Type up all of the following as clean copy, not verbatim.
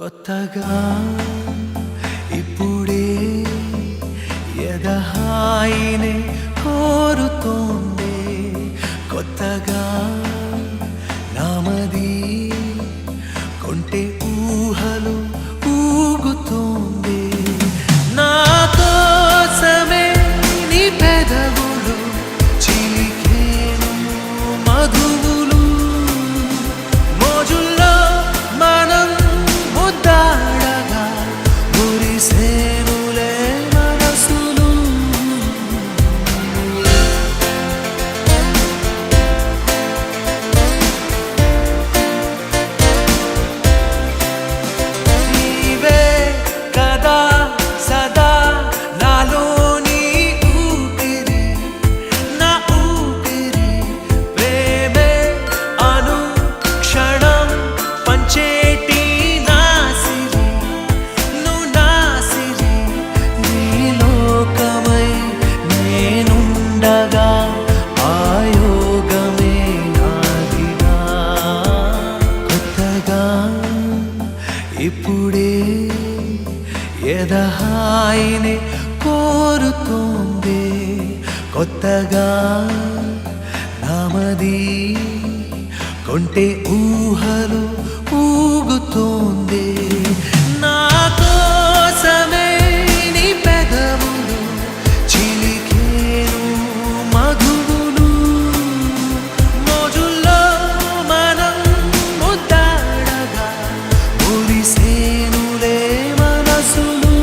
కొత్తగా ఇప్పుడే ఎదహాయినే కోరుతోంది కొత్తగా నామది కొంటే ఊహలు ఊగుతోంది నా కోసమే నీ పెదవులు చిలికేను మధువులు మోజుల్లో మనం ముద్దాడగా మురిసేనులే మనసులు నీవే కదా సదా నాలోని ఊపిరి నా ఊపిరి ప్రేమే అనుక్షణం పంచేటి నాసిరి నువ్వు నాసిరి నీ లోకమై నేనుండగా ఆయోగమే నాదిగా కొత్తగా ఇప్పుడే ఎదహాయినే కోరుతోంది కొత్తగా నామది కొంటే ఊహలు ఊగుతోంది నా కోసమే నీ పెదవులు చిలికేను మధువులు మోజుల్లో మనం ముద్దాడగా మురిసేనులే మనసులు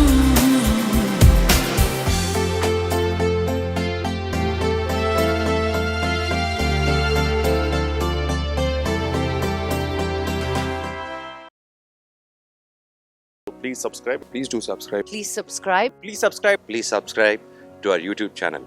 Please subscribe. Please do subscribe. Please subscribe. Please subscribe. Please subscribe to our YouTube channel.